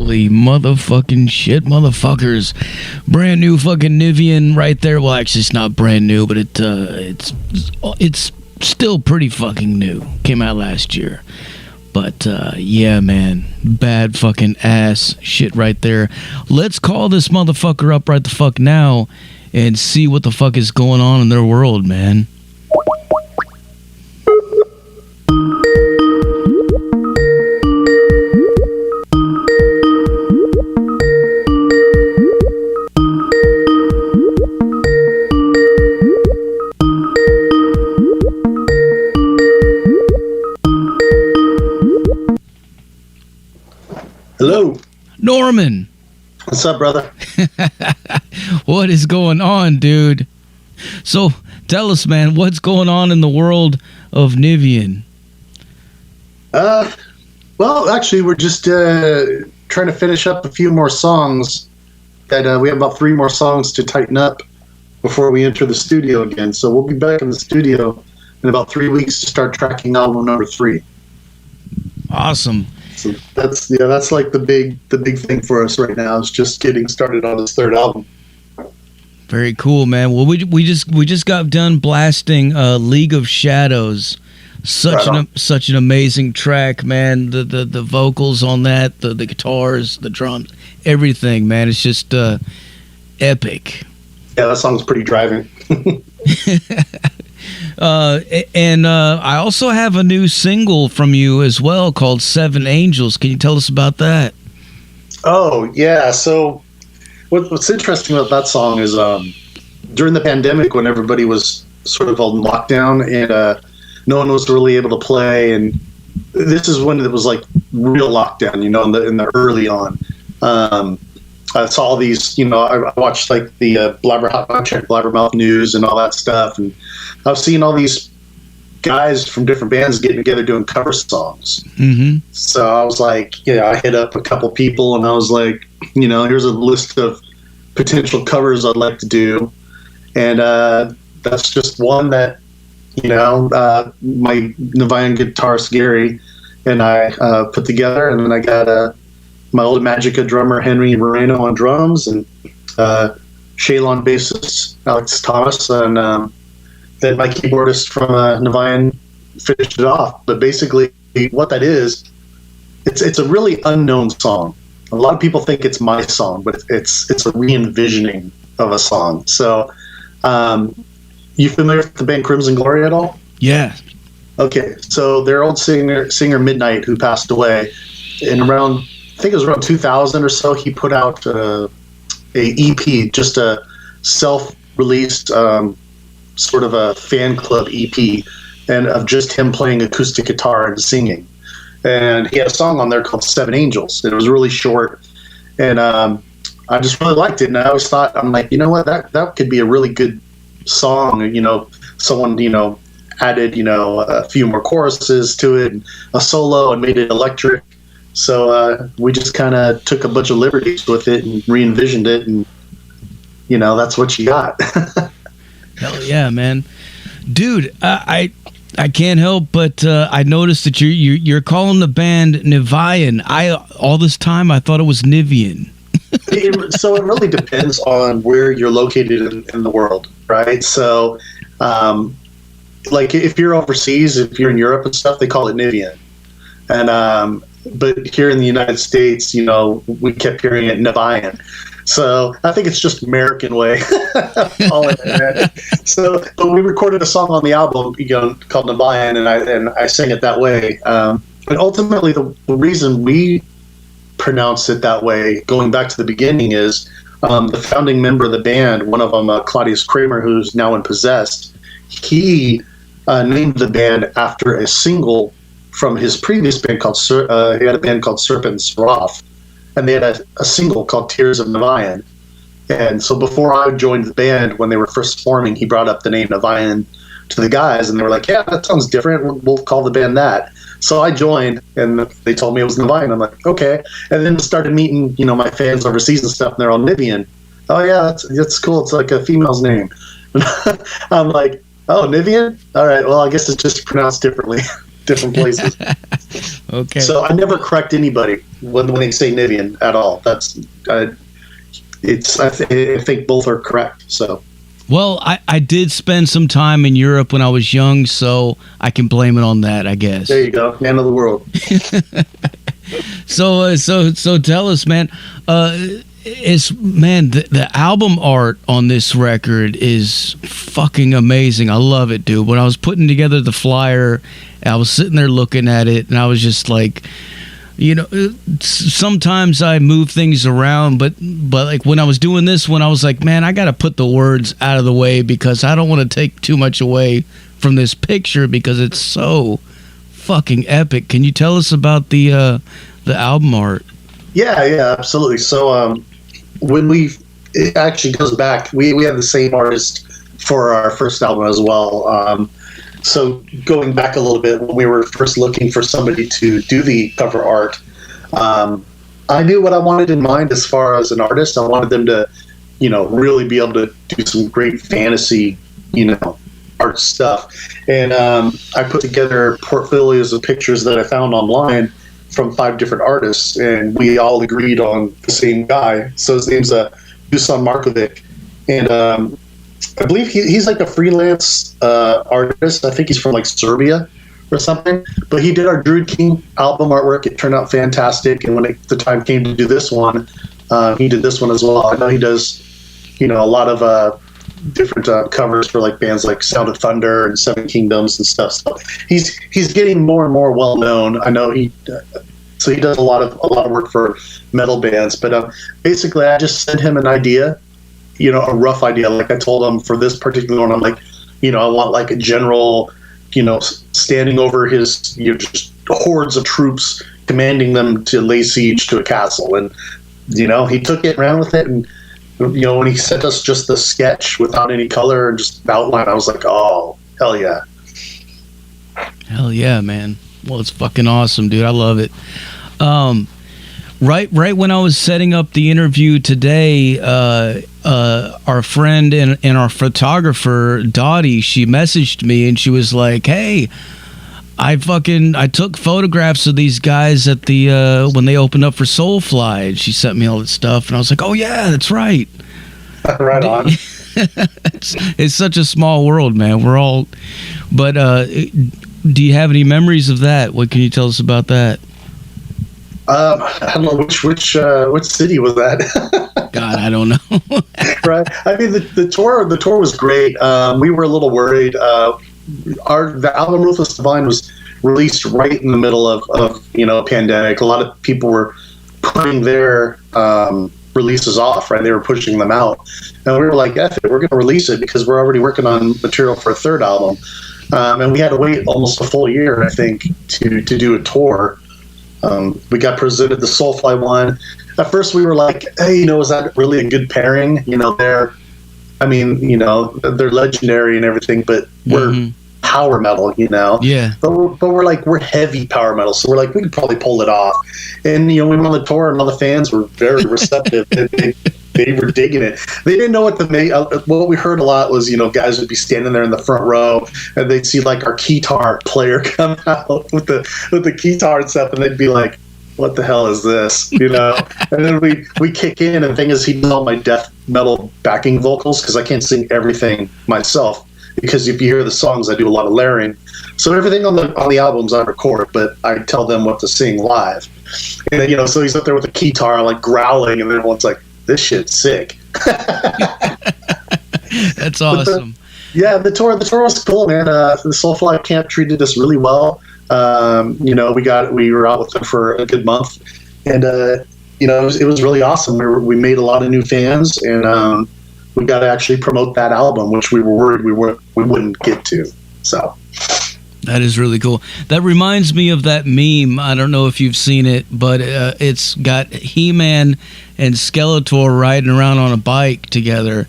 Holy motherfucking shit, motherfuckers. Brand new fucking Niviane right there. Well, actually, it's not brand new, but it's still pretty fucking new. Came out last year. But, yeah, man. Bad fucking ass shit right there. Let's call this motherfucker up right the fuck now and see what the fuck is going on in their world, man. Hello. Norman. What's up, brother? What is going on, dude? So, tell us, man, what's going on in the world of Niviane? Well, actually, we're just trying to finish up a few more songs. That we have about 3 more songs to tighten up before we enter the studio again. So we'll be back in the studio in about 3 weeks to start tracking album number 3. Awesome. So that's like the big thing for us right now is just getting started on this 3rd album. Very cool, man. Well, we just got done blasting League of Shadows. Such an amazing track, man. The vocals on that, the guitars, the drums, everything, man. It's just epic. Yeah, that song's pretty driving. And I also have a new single from you as well called 7 Angels. Can you tell us about that? Oh, yeah. So what's interesting about that song is during the pandemic when everybody was sort of on lockdown and no one was really able to play, and this is when it was like real lockdown, you know, in the early on. I saw all these, you know, I watched like the Blabbermouth News and all that stuff, and I've seen all these guys from different bands getting together doing cover songs. Mm-hmm. So I was like, yeah, I hit up a couple people and I was like, you know, here's a list of potential covers I'd like to do, and that's just one that, you know, my Niviane guitarist Gary and I put together, and then I got my old Magica drummer Henry Moreno on drums, and Shaylon bassist Alex Thomas, and then my keyboardist from Niviane finished it off. But basically, what that is, it's a really unknown song. A lot of people think it's my song, but it's a re-envisioning of a song. So, you familiar with the band Crimson Glory at all? Yeah. Okay, so their old singer Midnight, who passed away, in around, I think it was around 2000 or so, he put out a EP, just a self-released sort of a fan club EP, and of just him playing acoustic guitar and singing. And he had a song on there called 7 Angels. And it was really short, and I just really liked it. And I always thought, I'm like, you know what, that could be a really good song. You know, someone, you know, added, you know, a few more choruses to it, and a solo, and made it electric. So we just kind of took a bunch of liberties with it and re-envisioned it, and, you know, that's what you got. Hell yeah, man. Dude, I can't help but I noticed that you're calling the band Niviane. All this time I thought it was Niviane. So it really depends on where you're located in the world, right? So, like if you're overseas, if you're in Europe and stuff, they call it Niviane. And but here in the United States, you know, we kept hearing it Niviane. So I think it's just American way of calling it. So, but we recorded a song on the album, you know, called Niviane, and I sang it that way. But ultimately, the reason we pronounce it that way, going back to the beginning, is the founding member of the band, one of them, Claudius Kramer, who's now in Possessed, he named the band after a single from his previous band called he had a band called Serpent Seraph, and they had a single called Tears of Niviane. And so before I joined the band, when they were first forming, he brought up the name Niviane to the guys, and they were like, yeah, that sounds different, we'll call the band that. So I joined, and they told me it was Niviane. I'm like, okay. And then started meeting, you know, my fans overseas and stuff, and they're all Niviane. Oh yeah, that's cool, it's like a female's name. I'm like, oh, Niviane? All right, well, I guess it's just pronounced differently. different places. Okay. So I never correct anybody when they say Niviane at all. I think both are correct. So. Well, I did spend some time in Europe when I was young, so I can blame it on that, I guess. There you go, man of the world. So tell us, man. The album art on this record is fucking amazing. I love it, dude. When I was putting together the flyer, I was sitting there looking at it, and I was just like, you know, sometimes I move things around, but like when I was doing this one, I was like, man, I got to put the words out of the way because I don't want to take too much away from this picture because it's so fucking epic. Can you tell us about the album art? Yeah, absolutely. So it actually goes back, we had the same artist for our first album as well. So going back a little bit, when we were first looking for somebody to do the cover art, I knew what I wanted in mind as far as an artist. I wanted them to, you know, really be able to do some great fantasy, you know, art stuff. And I put together portfolios of pictures that I found online from 5 different artists, and we all agreed on the same guy. So his name's Dusan Markovic, and I believe he's like a freelance artist. I think he's from like Serbia or something. But he did our Druid King album artwork. It turned out fantastic. And when the time came to do this one, he did this one as well. I know he does, you know, a lot of different covers for like bands like Sound of Thunder and Seven Kingdoms and stuff. So he's getting more and more well known. I know so he does a lot of work for metal bands. But basically, I just sent him an idea. You know, a rough idea. Like I told him for this particular one, I'm like, you know, I want like a general, you know, standing over his, you know, just hordes of troops, commanding them to lay siege to a castle. And, you know, he took it, ran with it. And, you know, when he sent us just the sketch without any color and just outline, I was like, oh, hell yeah. Hell yeah, man. Well, it's fucking awesome, dude. I love it. Right when I was setting up the interview today, our friend and our photographer, Dottie, she messaged me and she was like, hey, I took photographs of these guys at the when they opened up for Soulfly, and she sent me all that stuff, and I was like, oh yeah, that's right. Right on. It's such a small world, man. We're all, but do you have any memories of that? What can you tell us about that? I don't know which city was that. God, I don't know. Right. I mean, the tour was great. We were a little worried. The album Ruthless Divine was released right in the middle of you know, a pandemic. A lot of people were putting their releases off, right? They were pushing them out, and we were like, "F it, we're going to release it because we're already working on material for a third album." And we had to wait almost a full year, I think, to do a tour. We got presented the Soulfly one. At first, we were like, "Hey, you know, is that really a good pairing?" You know, they're legendary and everything, but we're power metal, you know. Yeah. But we're heavy power metal, so we're like, we could probably pull it off. And you know, we went on the tour, and all the fans were very receptive. They were digging it. They didn't know what to make. What we heard a lot was, you know, guys would be standing there in the front row, and they'd see like our guitar player come out with the guitar and stuff, and they'd be like, "What the hell is this?" You know. And then we kick in, and the thing is, he does all my death metal backing vocals because I can't sing everything myself. Because if you hear the songs, I do a lot of layering. So everything on the albums I record, but I tell them what to sing live. And then, you know, so he's up there with a guitar, like growling, and everyone's like, "This shit's sick." That's awesome. The tour was cool, man. The Soulfly camp treated us really well. You know, we were out with them for a good month, and you know, it was really awesome. We made a lot of new fans, and we got to actually promote that album, which we were worried we wouldn't get to. So that is really cool. That reminds me of that meme. I don't know if you've seen it, but it's got He-Man and Skeletor riding around on a bike together,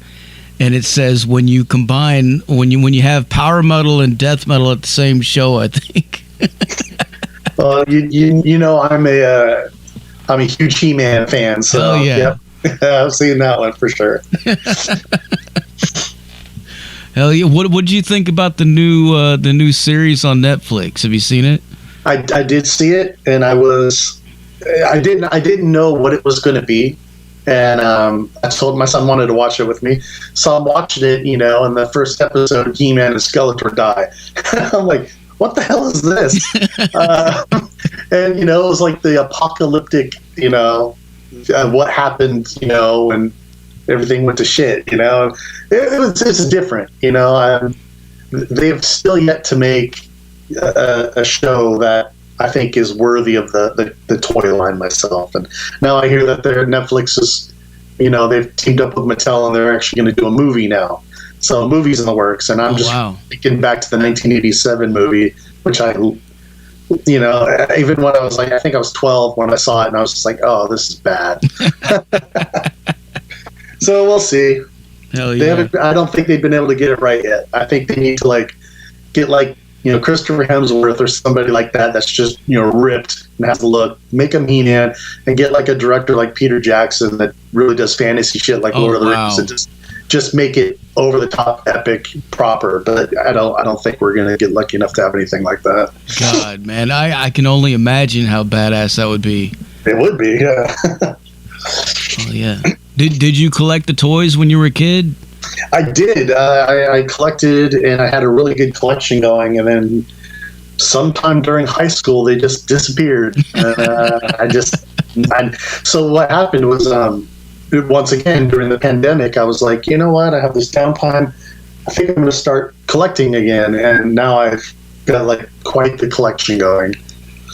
and it says when you have power metal and death metal at the same show, I think. Well, you know, I'm a huge He-Man fan, so yeah. Yep. I've seen that one for sure. Hell yeah! What do you think about the new series on Netflix? Have you seen it? I did see it, and I didn't know what it was going to be, and I told my son wanted to watch it with me, so I'm watching it, and the first episode, He-Man and Skeletor die. I'm like, what the hell is this? And it was like the apocalyptic, what happened, when everything went to shit. It's different. They've still yet to make a show that I think is worthy of the toy line myself. And now I hear that their Netflix is, they've teamed up with Mattel and they're actually going to do a movie now. So a movie's in the works, and I'm thinking back to the 1987 movie, which even when I was I think I was 12 when I saw it, and I was just like, oh, this is bad. So we'll see. Hell yeah. I don't think they've been able to get it right yet. I think they need to get Christopher Hemsworth or somebody like that that's just ripped and has a look. Make him He-Man and get a director like Peter Jackson that really does fantasy shit like Lord of the Rings, and just make it over the top, epic, proper. But I don't think we're gonna get lucky enough to have anything like that. God, man, I can only imagine how badass that would be. It would be, yeah. Oh yeah. Did you collect the toys when you were a kid? I did. I collected, and I had a really good collection going. And then sometime during high school, they just disappeared. So what happened was, once again during the pandemic, I was like, you know what? I have this downtime. I think I'm going to start collecting again. And now I've got quite the collection going.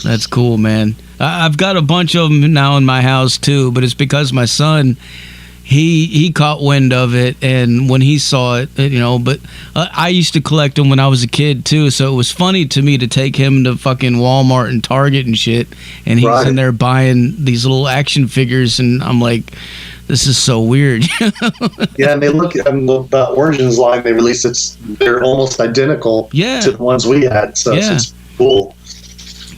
That's cool, man. I've got a bunch of them now in my house too, but it's because my son, he caught wind of it, and when he saw it, but I used to collect them when I was a kid too, so it was funny to me to take him to fucking Walmart and Target and shit, and he's in there buying these little action figures, and I'm like, this is so weird. Yeah, and they look at the Origins line they released, they're almost identical to the ones we had, so it's cool.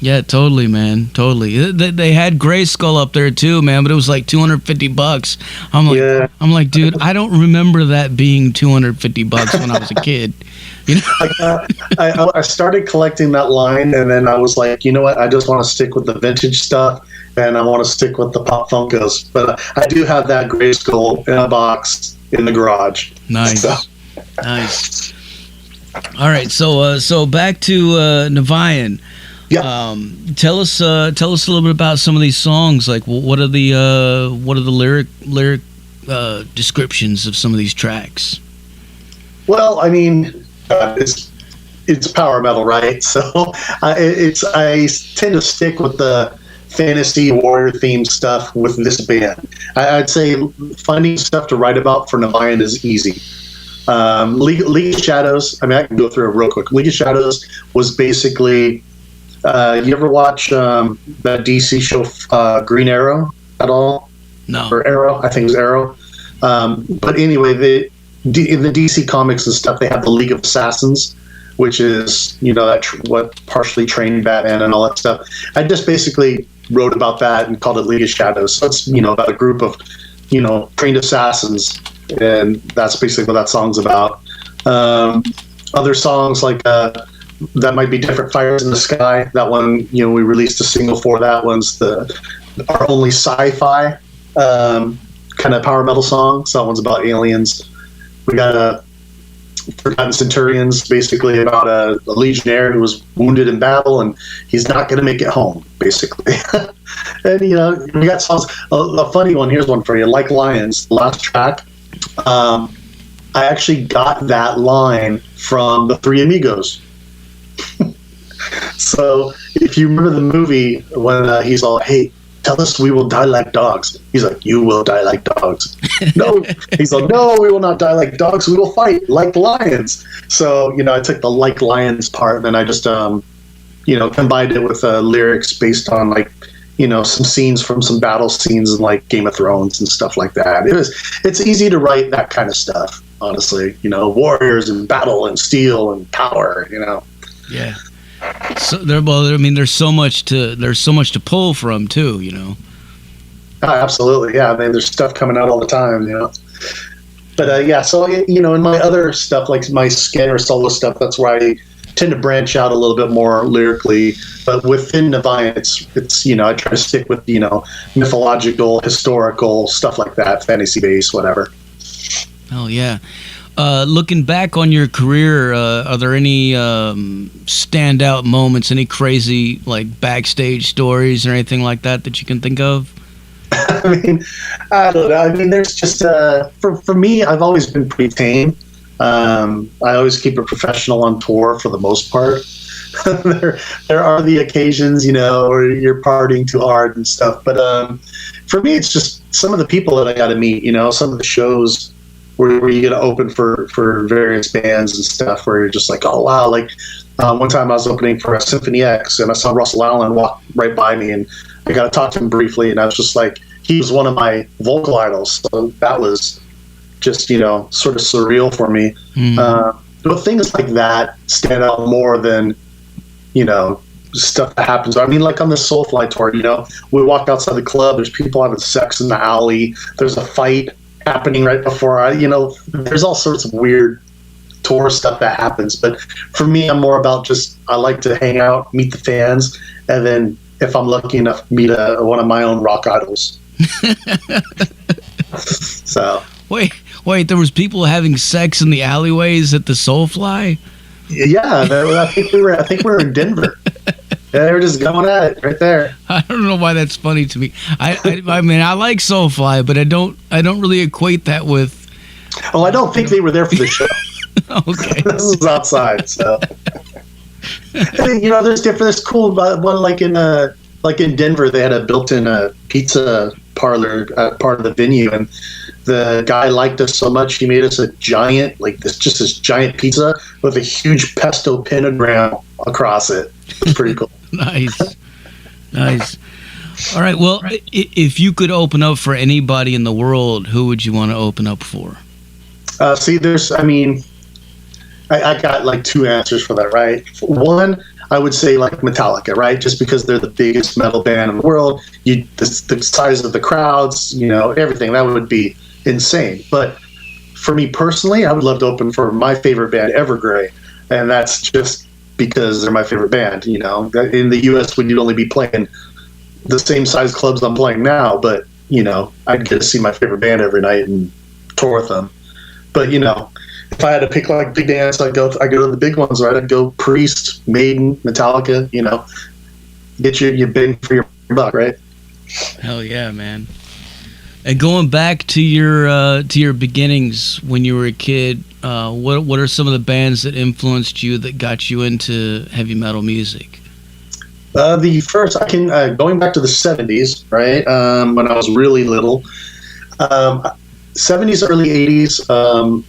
Yeah, totally, man. Totally. They had Grayskull up there too, man, but it was like $250. I'm like, dude, I don't remember that being $250 when I was a kid. I started collecting that line, and then I was like, you know what? I just want to stick with the vintage stuff, and I want to stick with the Pop Funkos. But I do have that Grayskull in a box in the garage. Nice. Nice. All right, so back to Niviane. Yeah. Tell us a little bit about some of these songs. Like, what are the lyric descriptions of some of these tracks? Well, I mean, it's power metal, right? So I tend to stick with the fantasy warrior themed stuff with this band. I'd say finding stuff to write about for Niviane is easy. League of Shadows. I mean, I can go through it real quick. League of Shadows was basically. You ever watch that DC show Green Arrow at all? No. Or Arrow? I think it was Arrow. But anyway, in the DC comics and stuff, they have the League of Assassins, which is what partially trained Batman and all that stuff. I just basically wrote about that and called it League of Shadows. So it's about a group of trained assassins, and that's basically what that song's about. Other songs like. That might be different. Fires in the Sky. That one, we released a single for. That one's our only sci-fi kind of power metal song. So that one's about aliens. We got Forgotten Centurions, basically about a legionnaire who was wounded in battle and he's not going to make it home, basically. And we got songs. A funny one. Here's one for you. Like Lions, the last track. I actually got that line from the Three Amigos. So if you remember the movie when he's all, hey, tell us we will die like dogs. He's like, you will die like dogs. No, he's like, no, we will not die like dogs. We will fight like lions. So, I took the like lions part, and then I just, combined it with lyrics based on some scenes from some battle scenes in like Game of Thrones and stuff like that. It's easy to write that kind of stuff, honestly. Warriors and battle and steel and power. Yeah. So there's so much to pull from too. Oh, absolutely, yeah. I mean, there's stuff coming out all the time. But yeah. So in my other stuff, like my Scanner solo stuff, that's where I tend to branch out a little bit more lyrically, but within Niviane, it's I try to stick with mythological, historical stuff like that, fantasy based, whatever. Oh yeah. Looking back on your career, are there any standout moments, any crazy like backstage stories or anything like that that you can think of? I mean, I don't know. I mean, there's just for me, I've always been pretty tame. I always keep it professional on tour for the most part. there are the occasions, where you're partying too hard and stuff. But for me, it's just some of the people that I got to meet. Some of the shows where you get to open for various bands and stuff, where you're just like, oh wow. Like one time I was opening for a Symphony X, and I saw Russell Allen walk right by me, and I got to talk to him briefly, and I was just like, he was one of my vocal idols, so that was just sort of surreal for me. But things like that stand out more than stuff that happens. I mean, like on the Soulfly tour, we walk outside the club, there's people having sex in the alley, there's a fight happening right before there's all sorts of weird tour stuff that happens. But for me, I'm more about I like to hang out, meet the fans, and then if I'm lucky enough, meet one of my own rock idols. So wait, there was people having sex in the alleyways at the Soulfly? Yeah, I think we were in Denver. Yeah, they were just going at it right there. I don't know why that's funny to me. I mean, I like Soulfly, but I don't really equate that with. Oh, I don't think they were there for the show. Okay, this is outside, so. There's cool one like in Denver, they had a built-in pizza parlor part of the venue, and the guy liked us so much he made us a giant, this giant pizza with a huge pesto pentagram across it. It's pretty cool. Nice. All right. Well, if you could open up for anybody in the world, who would you want to open up for? I got two answers for that, right? One, I would say Metallica, right? Just because they're the biggest metal band in the world, the size of the crowds, everything, that would be insane. But for me personally, I would love to open for my favorite band, Evergrey, and that's just because they're my favorite band. In the U.S., we'd only be playing the same size clubs I'm playing now, but I'd get to see my favorite band every night and tour with them. But if I had to pick big bands, I go to the big ones, right? I'd go Priest, Maiden, Metallica. Get your bang for your buck, right? Hell yeah, man! And going back to your beginnings when you were a kid, what are some of the bands that influenced you, that got you into heavy metal music? The first, going back to the 70s, right? When I was really little, 70s, early 80s.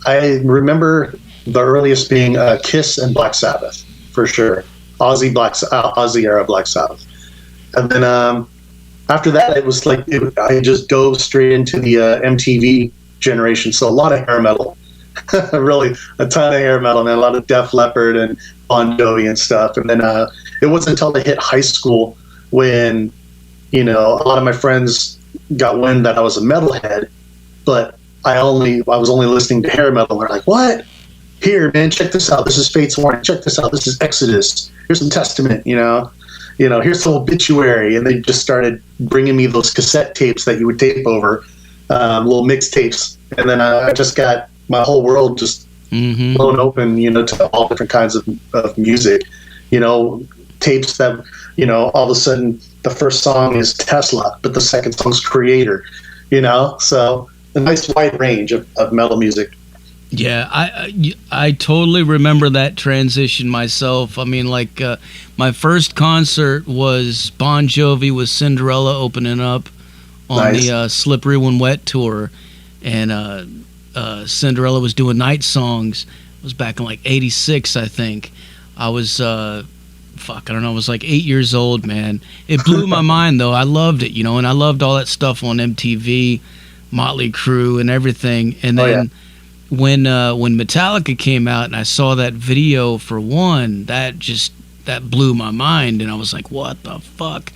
I remember the earliest being Kiss and Black Sabbath, for sure. Aussie era Black Sabbath. And then after that, it was I just dove straight into the MTV generation. So a lot of hair metal, really a ton of hair metal, man. A lot of Def Leppard and Bon Jovi and stuff. And then it wasn't until I hit high school when, a lot of my friends got wind that I was a metalhead, but I was only listening to hair metal. They're like, what? Here, man, check this out. This is Fate's Warning. Check this out. This is Exodus. Here's some Testament, here's some Obituary. And they just started bringing me those cassette tapes that you would tape over, little mixtapes. And then I just got my whole world just blown open, to all different kinds of music. Tapes that, all of a sudden the first song is Tesla, but the second song's Creator, so a nice wide range of metal music. Yeah, I totally remember that transition myself. I mean, my first concert was Bon Jovi with Cinderella opening up on the Slippery When Wet tour, and Cinderella was doing Night Songs. It was back in '86, I think. I was I was 8 years old, man. It blew my mind though. I loved it, and I loved all that stuff on MTV, Motley Crue and everything. And then when Metallica came out and I saw that video for One, that blew my mind, and I was like, what the fuck?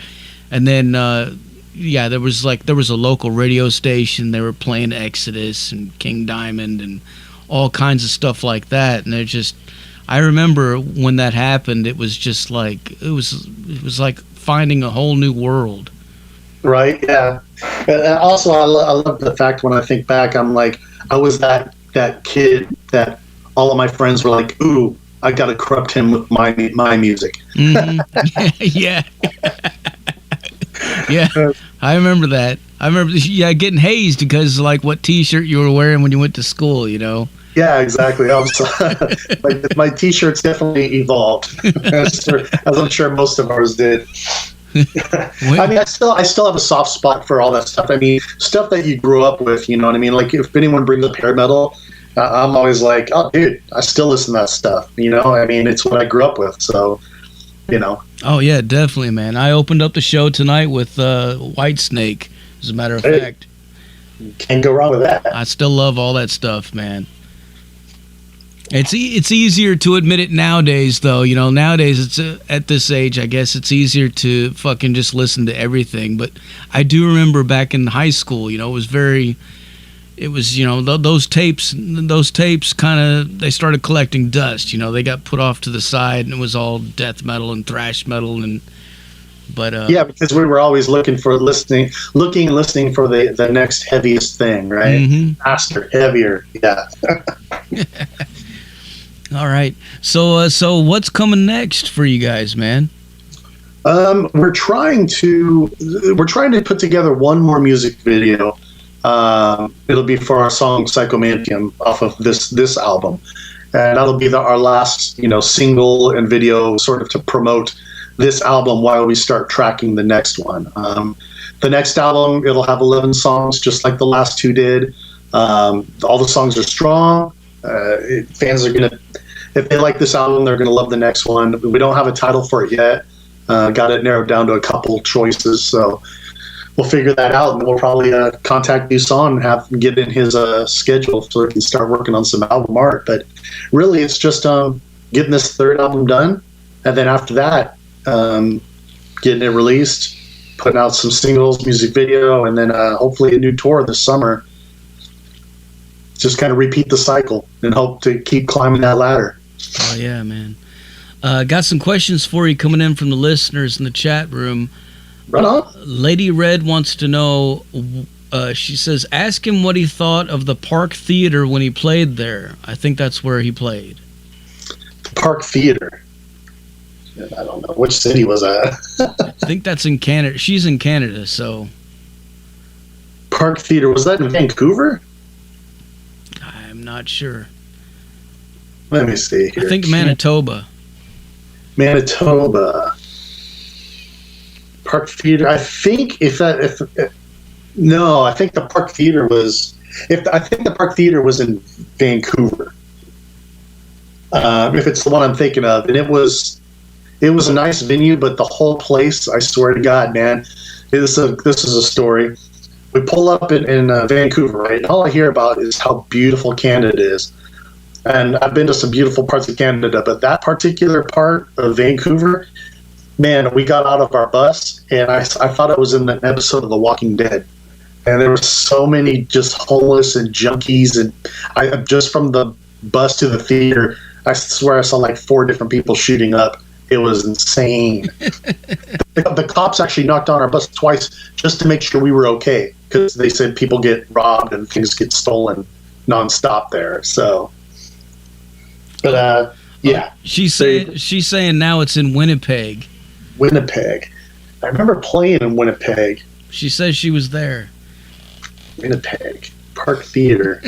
And then there was a local radio station, they were playing Exodus and King Diamond and all kinds of stuff like that, and I remember when that happened. It was just like it was like finding a whole new world. Right? Yeah. And also, I love the fact when I think back, I'm like, I was that kid that all of my friends were like, "Ooh, I got to corrupt him with my music." Mm-hmm. Yeah. Yeah. I remember that. I remember, getting hazed because like what T-shirt you were wearing when you went to school, you know. Yeah, exactly. Like my T-shirts definitely evolved, as I'm sure most of ours did. I mean, I still have a soft spot for all that stuff. I mean, stuff that you grew up with. You know what I mean? Like if anyone brings up hair metal, I'm always like, oh, dude, I still listen to that stuff. You know, I mean, it's what I grew up with. So, you know. Oh yeah, definitely, man. I opened up the show tonight with Whitesnake. As a matter of fact, can't go wrong with that. I still love all that stuff, man. It's easier to admit it nowadays, though. You know, nowadays it's at this age, I guess it's easier to fucking just listen to everything. But I do remember back in high school, you know, it was, you know, those tapes kind of, they started collecting dust. You know, they got put off to the side, and it was all death metal and thrash metal But yeah, because we were always looking and listening for the next heaviest thing, right? Mm-hmm. Faster, heavier, yeah. All right. So what's coming next for you guys, man? We're trying to put together one more music video. It'll be for our song Psychomantium off of this album, and that'll be our last, you know, single and video, sort of to promote this album while we start tracking the next one. The next album, it'll have 11 songs, just like the last two did. All the songs are strong. Fans are gonna, if they like this album, they're gonna love the next one. We don't have a title for it yet. Got it narrowed down to a couple choices, so we'll figure that out, and we'll probably contact Dusan and have him get in his schedule so we can start working on some album art. But really, it's just getting this third album done, and then after that, getting it released, putting out some singles, music video, and then hopefully a new tour this summer. Just kind of repeat the cycle and hope to keep climbing that ladder. Oh yeah, man. Got some questions for you coming in from the listeners in the chat room. Right on. Lady Red wants to know, she says, ask him what he thought of the Park Theater when he played there. I think that's where he played. The Park Theater. I don't know. Which city was that? I think that's in Canada. She's in Canada, so. Park Theater. Was that in Vancouver? I'm not sure. Let me see here. I think Manitoba. Manitoba. Park Theater. I think no, I think the Park Theater was the Park Theater was in Vancouver. If it's the one I'm thinking of, and it was a nice venue, but the whole place, I swear to God, man, this is a story. We pull up in Vancouver, right? And all I hear about is how beautiful Canada is. And I've been to some beautiful parts of Canada, but that particular part of Vancouver, man, we got out of our bus, and I thought it was in an episode of The Walking Dead. And there were so many just homeless and junkies, and I just from the bus to the theater, I swear I saw like 4 different people shooting up. It was insane. The cops actually knocked on our bus twice just to make sure we were okay, because they said people get robbed and things get stolen nonstop there. So, but yeah, she's saying now it's in Winnipeg. Winnipeg. I remember playing in Winnipeg. She says she was there. Winnipeg Park Theater.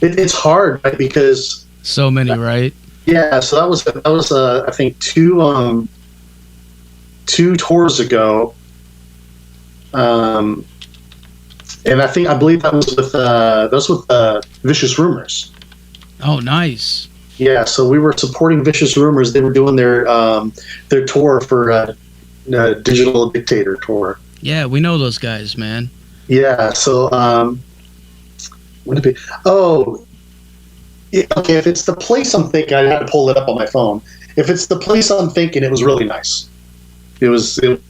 It's hard, right? Because so many, right? Yeah, so that was I think two tours ago, and I believe that was with Vicious Rumors. Oh, nice. Yeah, so we were supporting Vicious Rumors. They were doing their tour for Digital Dictator tour. Yeah, we know those guys, man. Yeah, so would it be? Oh. Okay, if it's the place I'm thinking, I had to pull it up on my phone. If it's the place I'm thinking, it was really nice. It was. If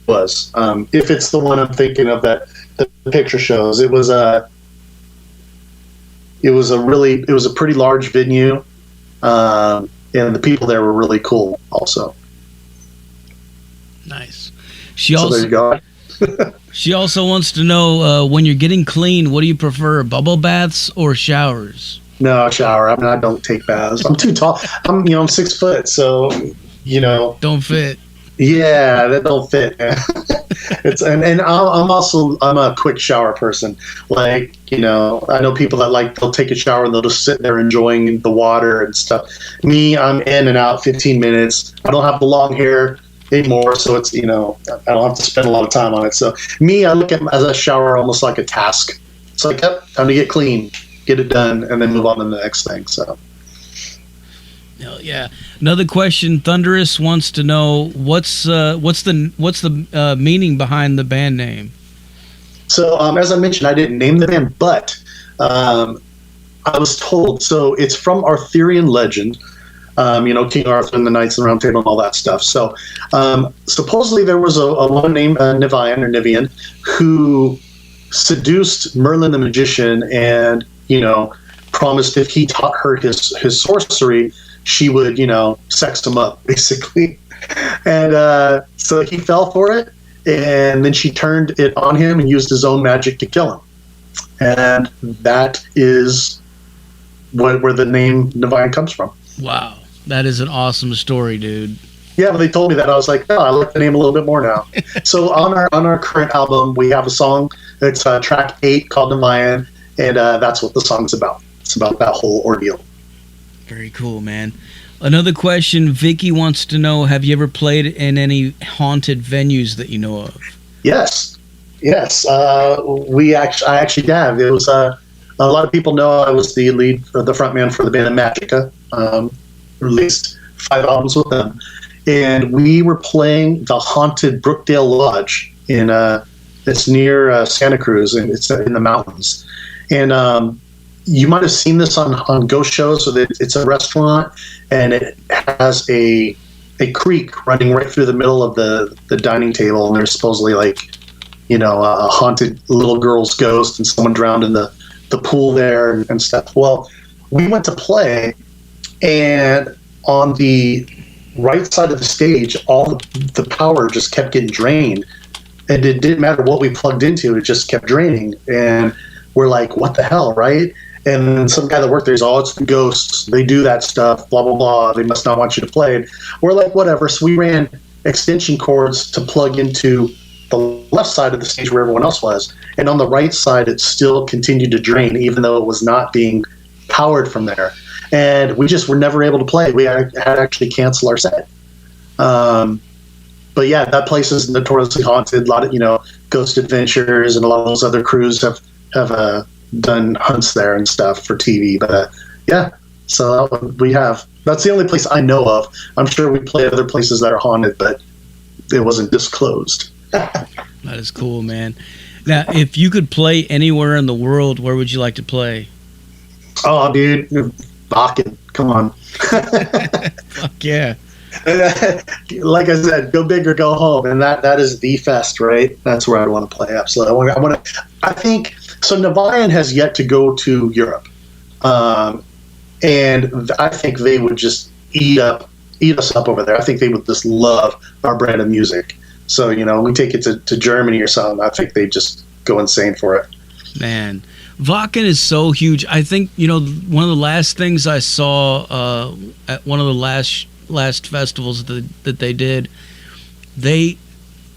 it's the one I'm thinking of that the picture shows, it was a pretty large venue. and the people there were really cool also. Nice. So there you go. She also wants to know, when you're getting clean, what do you prefer, bubble baths or showers? No, shower. I mean, I don't take baths. I'm too tall. I'm 6 foot, so don't fit. Yeah, that don't fit. I'm a quick shower person. Like, I know people that they'll take a shower and they'll just sit there enjoying the water and stuff. Me, I'm in and out 15 minutes. I don't have the long hair anymore, so it's I don't have to spend a lot of time on it. So me, I look at as a shower almost like a task. It's like, yep, time to get clean, get it done, and then move on to the next thing. So hell yeah. Another question, Thunderous wants to know what's the meaning behind the band name. So as I mentioned, I didn't name the band, but I was told, so it's from Arthurian legend. King Arthur and the Knights of the Round Table and all that stuff. So supposedly there was a woman named Niviane who seduced Merlin the magician and, promised if he taught her his sorcery, she would, sex him up, basically. And so he fell for it, and then she turned it on him and used his own magic to kill him. And that is where the name Niviane comes from. Wow. That is an awesome story, dude. Yeah, when they told me that, I was like, oh, I like the name a little bit more now. So on our current album, we have a song. It's track 8 called Mayan, and that's what the song's about. It's about that whole ordeal. Very cool, man. Another question, Vicky wants to know, have you ever played in any haunted venues that you know of? Yes. I actually have. It was a lot of people know I was the lead, or the front man for the band Magica. Released 5 albums with them, and we were playing the haunted Brookdale Lodge in it's near Santa Cruz, and it's in the mountains. And you might have seen this on ghost shows. So it's a restaurant, and it has a creek running right through the middle of the dining table, and there's supposedly a haunted little girl's ghost, and someone drowned in the pool there and stuff. Well, we went to play, and on the right side of the stage, all the power just kept getting drained, and it didn't matter what we plugged into, it just kept draining. And we're like, what the hell, right? And then some guy that worked there is, oh, it's the ghosts, they do that stuff, blah blah blah, they must not want you to play it. We're like, whatever. So we ran extension cords to plug into the left side of the stage where everyone else was, and on the right side it still continued to drain, even though it was not being powered from there. And we just were never able to play. We had to actually cancel our set. But yeah, that place is notoriously haunted. A lot of Ghost Adventures and a lot of those other crews have done hunts there and stuff for TV. But yeah, so that's the only place I know of. I'm sure we play other places that are haunted, but it wasn't disclosed. That is cool, man. Now, if you could play anywhere in the world, where would you like to play? Oh, dude, Bakken, come on. Fuck yeah. Like I said, go big or go home, and that is the fest, right? That's where I want to play. Absolutely. I think so. Niviane has yet to go to Europe, and I think they would just eat us up over there. I think they would just love our brand of music. So we take it to Germany or something, I think they just go insane for it. Man, Wacken is so huge. I think one of the last things I saw at one of the last festivals that they did, they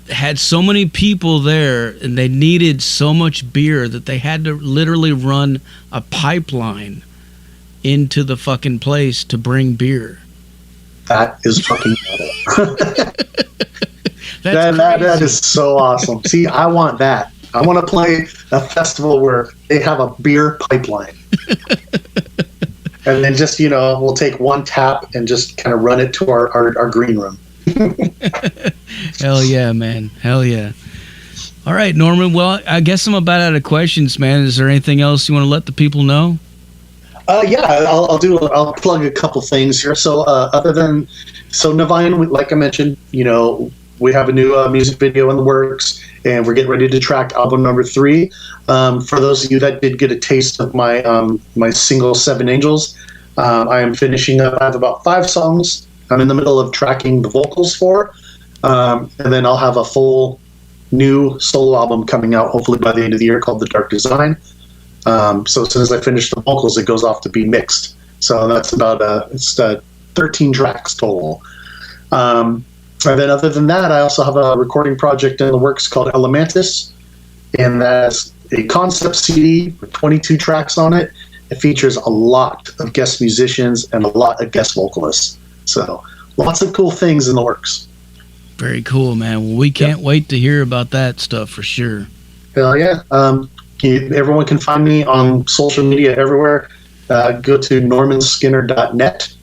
had so many people there and they needed so much beer that they had to literally run a pipeline into the fucking place to bring beer. That is fucking metal. That is so awesome. See, I want that. I want to play a festival where they have a beer pipeline. And then just, we'll take one tap and just kind of run it to our green room. Hell yeah, man. Hell yeah. All right, Norman. Well, I guess I'm about out of questions, man. Is there anything else you want to let the people know? Yeah, I'll plug a couple things here. So Niviane, like I mentioned, we have a new music video in the works, and we're getting ready to track album number 3. For those of you that did get a taste of my my single 7 Angels, I am finishing up. I have about 5 songs I'm in the middle of tracking the vocals for. And then I'll have a full new solo album coming out hopefully by the end of the year called The Dark Design. So as soon as I finish the vocals, it goes off to be mixed. So that's about it's 13 tracks total. And then other than that, I also have a recording project in the works called Elementus, and that's a concept CD with 22 tracks on it. It features a lot of guest musicians and a lot of guest vocalists. So lots of cool things in the works. Very cool, man. Well, we can't wait to hear about that stuff for sure. Hell yeah. Everyone can find me on social media everywhere. Go to normanskinner.net.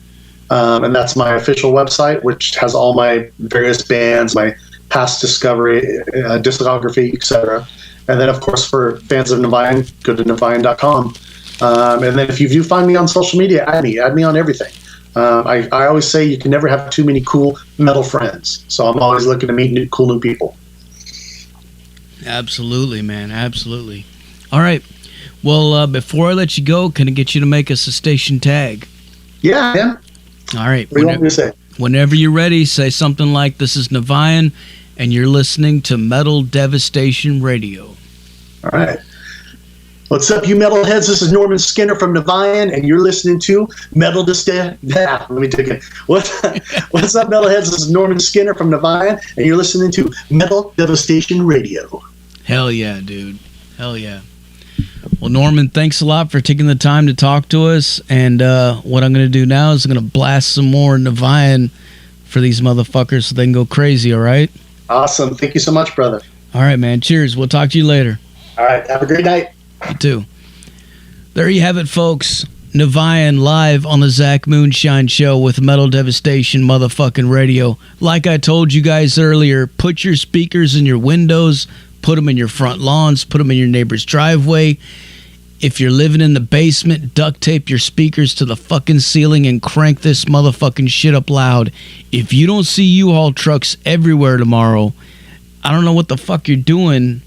And that's my official website, which has all my various bands, my past discography, etc. And then, of course, for fans of Niviane, go to Niviane.com. And then if you do find me on social media, add me on everything. I always say you can never have too many cool metal friends. So I'm always looking to meet cool new people. Absolutely, man. Absolutely. All right. Well, before I let you go, can I get you to make us a station tag? Yeah. All right. What do you want me to say? Whenever you're ready, say something like, "This is Niviane, and you're listening to Metal Devastation Radio." All right. What's up, you metalheads? This is Norman Skinner from Niviane, and you're listening to Metal Devastation. Let me take it. What's up, metalheads? This is Norman Skinner from Niviane, and you're listening to Metal Devastation Radio. Hell yeah, dude. Hell yeah. Well, Norman, thanks a lot for taking the time to talk to us. And what I'm going to do now is I'm going to blast some more Niviane for these motherfuckers so they can go crazy, all right? Awesome. Thank you so much, brother. All right, man. Cheers. We'll talk to you later. All right. Have a great night. You too. There you have it, folks. Niviane live on the Zach Moonshine Show with Metal Devastation motherfucking radio. Like I told you guys earlier, put your speakers in your windows, put them in your front lawns, put them in your neighbor's driveway. If you're living in the basement, duct tape your speakers to the fucking ceiling and crank this motherfucking shit up loud. If you don't see U-Haul trucks everywhere tomorrow, I don't know what the fuck you're doing.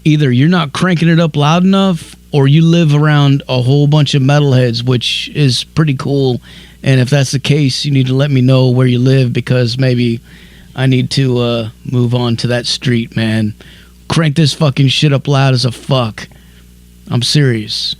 Either you're not cranking it up loud enough, or you live around a whole bunch of metalheads, which is pretty cool. And if that's the case, you need to let me know where you live, because maybe I need to move on to that street, man. Crank this fucking shit up loud as a fuck. I'm serious.